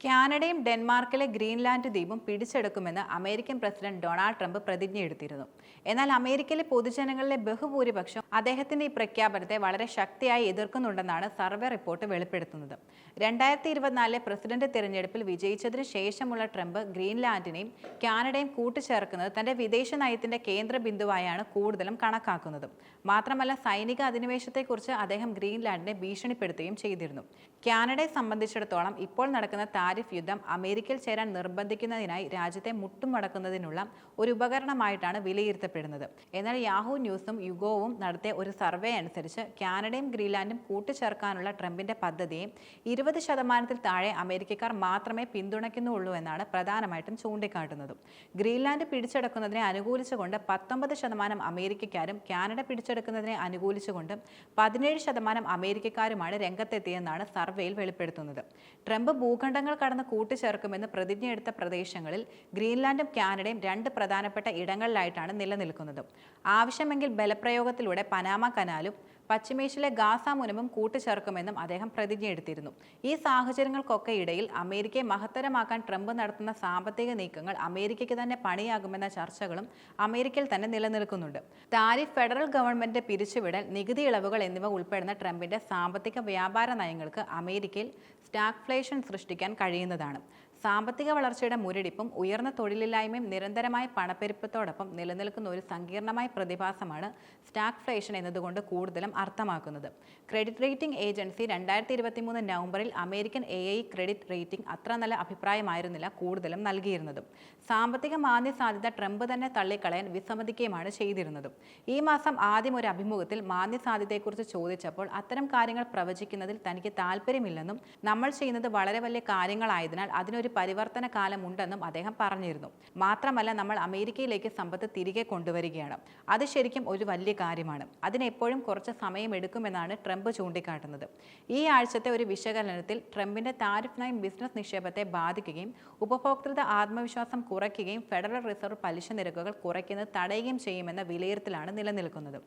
കാനഡയും ഡെൻമാർക്കിലെ ഗ്രീൻലാൻഡ് ദ്വീപും പിടിച്ചെടുക്കുമെന്ന് അമേരിക്കൻ പ്രസിഡന്റ് ഡൊണാൾഡ് ട്രംപ് പ്രതിജ്ഞയെടുത്തിരുന്നു. എന്നാൽ അമേരിക്കയിലെ പൊതുജനങ്ങളിലെ ബഹുഭൂരിപക്ഷം അദ്ദേഹത്തിന്റെ ഈ പ്രഖ്യാപനത്തെ വളരെ ശക്തിയായി എതിർക്കുന്നുണ്ടെന്നാണ് സർവേ റിപ്പോർട്ട് വെളിപ്പെടുത്തുന്നത്. 2024 പ്രസിഡന്റ് തിരഞ്ഞെടുപ്പിൽ വിജയിച്ചതിനു ശേഷമുള്ള ട്രംപ് ഗ്രീൻലാൻഡിനെയും കാനഡയും കൂട്ടിച്ചേർക്കുന്നത് തന്റെ വിദേശ നയത്തിന്റെ കേന്ദ്ര ബിന്ദുവായാണ് കൂടുതലും കണക്കാക്കുന്നത്. മാത്രമല്ല, സൈനിക അധിനിവേശത്തെക്കുറിച്ച് അദ്ദേഹം ഗ്രീൻലാൻഡിനെ ഭീഷണിപ്പെടുത്തുകയും ചെയ്തിരുന്നു. കാനഡയെ സംബന്ധിച്ചിടത്തോളം ഇപ്പോൾ നടക്കുന്ന താരിഫ് യുദ്ധം അമേരിക്കയിൽ ചേരാൻ നിർബന്ധിക്കുന്നതിനായി രാജ്യത്തെ മുട്ടുമടക്കുന്നതിനുള്ള ഒരു ഉപകരണമായിട്ടാണ് വിലയിരുത്തപ്പെടുന്നത്. എന്നാൽ യാഹൂ ന്യൂസും യുഗോവും നടത്തിയ ഒരു സർവേ അനുസരിച്ച് കാനഡയും ഗ്രീൻലാൻഡും കൂട്ടിച്ചേർക്കാനുള്ള ട്രംപിന്റെ പദ്ധതിയെ 20% താഴെ അമേരിക്കക്കാർ മാത്രമേ പിന്തുണയ്ക്കുന്നുള്ളൂ എന്നാണ് പ്രധാനമായിട്ടും ചൂണ്ടിക്കാട്ടുന്നത്. ഗ്രീൻലാൻഡ് പിടിച്ചെടുക്കുന്നതിനെ അനുകൂലിച്ചുകൊണ്ട് 19% അമേരിക്കക്കാരും കാനഡ പിടിച്ചെടുക്കുന്നതിനെ അനുകൂലിച്ചുകൊണ്ട് 17% അമേരിക്കക്കാരുമാണ് രംഗത്തെത്തിയെന്നാണ് സർവേയിൽ വെളിപ്പെടുത്തുന്നത്. ട്രംപ് ഭൂഖണ്ഡങ്ങൾ കടന്ന് കൂട്ടിച്ചേർക്കുമെന്ന് പ്രതിജ്ഞയെടുത്ത പ്രദേശങ്ങളിൽ ഗ്രീൻലാൻഡും കാനഡയും 2 പ്രധാനപ്പെട്ട ഇടങ്ങളിലായിട്ടാണ് നിലനിൽക്കുന്നത്. ആവശ്യമെങ്കിൽ ബലപ്രയോഗത്തിലൂടെ പനാമ കനാലും പശ്ചിമേഷ്യയിലെ ഗാസ മുനമ്പും കൂട്ടിച്ചേർക്കുമെന്നും അദ്ദേഹം പ്രതിജ്ഞയെടുത്തിരുന്നു. ഈ സാഹചര്യങ്ങൾക്കൊക്കെ ഇടയിൽ അമേരിക്കയെ മഹത്തരമാക്കാൻ ട്രംപ് നടത്തുന്ന സാമ്പത്തിക നീക്കങ്ങൾ അമേരിക്കയ്ക്ക് തന്നെ പണിയാകുമെന്ന ചർച്ചകളും അമേരിക്കയിൽ തന്നെ നിലനിൽക്കുന്നുണ്ട്. താരിഫ്, ഫെഡറൽ ഗവൺമെന്റ് പിരിച്ചുവിടൽ, നികുതി ഇളവുകൾ എന്നിവ ഉൾപ്പെടുന്ന ട്രംപിന്റെ സാമ്പത്തിക വ്യാപാര നയങ്ങൾക്ക് അമേരിക്കയിൽ സ്റ്റാഗ്ഫ്ലേഷൻ സൃഷ്ടിക്കാൻ കഴിയുന്നതാണ്. സാമ്പത്തിക വളർച്ചയുടെ മുരടിപ്പും ഉയർന്ന തൊഴിലില്ലായ്മയും നിരന്തരമായ പണപ്പെരുപ്പത്തോടൊപ്പം നിലനിൽക്കുന്ന ഒരു സങ്കീർണമായ പ്രതിഭാസമാണ് സ്റ്റാഗ്ഫ്ലേഷൻ എന്നതുകൊണ്ട് കൂടുതലും അർത്ഥമാക്കുന്നത്. ക്രെഡിറ്റ് റേറ്റിംഗ് ഏജൻസി 2023 നവംബറിൽ അമേരിക്കൻ AI ക്രെഡിറ്റ് റേറ്റിംഗ് അത്ര നല്ല അഭിപ്രായമായിരുന്നില്ല കൂടുതലും നൽകിയിരുന്നത്. സാമ്പത്തിക മാന്ദ്യ സാധ്യത ട്രംപ് തന്നെ തള്ളിക്കളയാൻ വിസമ്മതിക്കുകയുമാണ് ചെയ്തിരുന്നത്. ഈ മാസം ആദ്യം ഒരു അഭിമുഖത്തിൽ മാന്ദ്യ സാധ്യതയെക്കുറിച്ച് ചോദിച്ചപ്പോൾ അത്തരം കാര്യങ്ങൾ പ്രവചിക്കുന്നതിൽ തനിക്ക് താല്പര്യമില്ലെന്നും നമ്മൾ ചെയ്യുന്നത് വളരെ വലിയ കാര്യങ്ങളായതിനാൽ അതിനൊരു പരിവർത്തന കാലമുണ്ടെന്നും അദ്ദേഹം പറഞ്ഞിരുന്നു. മാത്രമല്ല, നമ്മൾ അമേരിക്കയിലേക്ക് സമ്പത്ത് തിരികെ കൊണ്ടുവരികയാണ്. അത് ശരിക്കും ഒരു വലിയ കാര്യമാണ്. അതിനെപ്പോഴും കുറച്ച് സമയമെടുക്കുമെന്നാണ് ട്രംപ് ചൂണ്ടിക്കാട്ടുന്നത്. ഈ ആഴ്ചത്തെ ഒരു വിശകലനത്തിൽ ട്രംപിന്റെ താരിഫ് നയം ബിസിനസ് നിക്ഷേപത്തെ ബാധിക്കുകയും ഉപഭോക്തൃ ആത്മവിശ്വാസം കുറയ്ക്കുകയും ഫെഡറൽ റിസർവ് പലിശ നിരക്കുകൾ കുറയ്ക്കുന്നത് തടയുകയും ചെയ്യുമെന്ന വിലയിരുത്തലാണ് നിലനിൽക്കുന്നത്.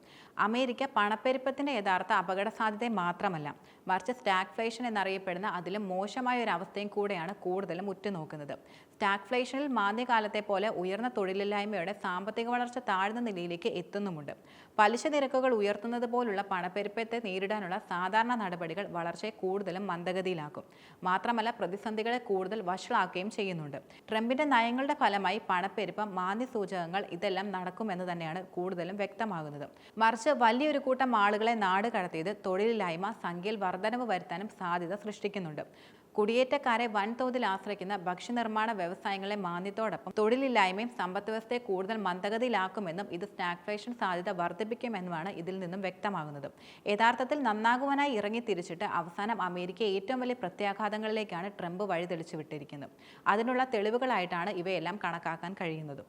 അമേരിക്ക പണപ്പെരുപ്പത്തിന്റെ യഥാർത്ഥ അപകട സാധ്യത മാത്രമല്ല, മറിച്ച് സ്റ്റാഗ്ഫ്ലേഷൻ എന്നറിയപ്പെടുന്ന അതിലും മോശമായ ഒരു അവസ്ഥയും കൂടെയാണ് കൂടുതലും ഉറ്റുനോക്കുന്നത്. സ്റ്റാഗ്ഫ്ലേഷനിൽ മാന്ദ്യകാലത്തെ പോലെ ഉയർന്ന തൊഴിലില്ലായ്മയോടെ സാമ്പത്തിക വളർച്ച താഴ്ന്ന നിലയിലേക്ക് എത്തുന്നുമുണ്ട്. പലിശ നിരക്കുകൾ ഉയർത്തുന്നത് പോലുള്ള പണപ്പെരുപ്പത്തെ നേരിടാനുള്ള സാധാരണ നടപടികൾ വളർച്ചയെ കൂടുതലും മന്ദഗതിയിലാക്കും. മാത്രമല്ല, പ്രതിസന്ധികളെ കൂടുതൽ വഷളാക്കുകയും ചെയ്യുന്നുണ്ട്. ട്രംപിന്റെ നയങ്ങളുടെ ഫലമായി പണപ്പെരുപ്പം, മാന്ദ്യ സൂചകങ്ങൾ ഇതെല്ലാം നടക്കുമെന്ന് തന്നെയാണ് കൂടുതലും വ്യക്തമാകുന്നത്. മറിച്ച് വലിയൊരു കൂട്ടം ആളുകളെ നാട് കടത്തിയത് തൊഴിലില്ലായ്മ സംഖ്യയിൽ വർധനവ് വരുത്താനും സാധ്യത സൃഷ്ടിക്കുന്നുണ്ട്. കുടിയേറ്റക്കാരെ വൻതോതിൽ ആശ്രയിക്കുന്ന ഭക്ഷ്യനിർമ്മാണ വ്യവസായങ്ങളെ മാന്ദ്യത്തോടൊപ്പം തൊഴിലില്ലായ്മയും സമ്പദ് വ്യവസ്ഥയെ കൂടുതൽ മന്ദഗതിയിലാക്കുമെന്നും ഇത് സ്റ്റാഗ്ഫ്ലേഷൻ സാധ്യത വർദ്ധിപ്പിക്കുമെന്നുമാണ് ഇതിൽ നിന്നും വ്യക്തമാകുന്നത്. യഥാർത്ഥത്തിൽ നന്നാകുവാനായി ഇറങ്ങി തിരിച്ചിട്ട് അവസാനം അമേരിക്ക ഏറ്റവും വലിയ പ്രത്യാഘാതങ്ങളിലേക്കാണ് ട്രംപ് വഴിതെളിച്ചു വിട്ടിരിക്കുന്നത്. അതിനുള്ള തെളിവുകളായിട്ടാണ് ഇവയെല്ലാം കണക്കാക്കാൻ കഴിയുന്നത്.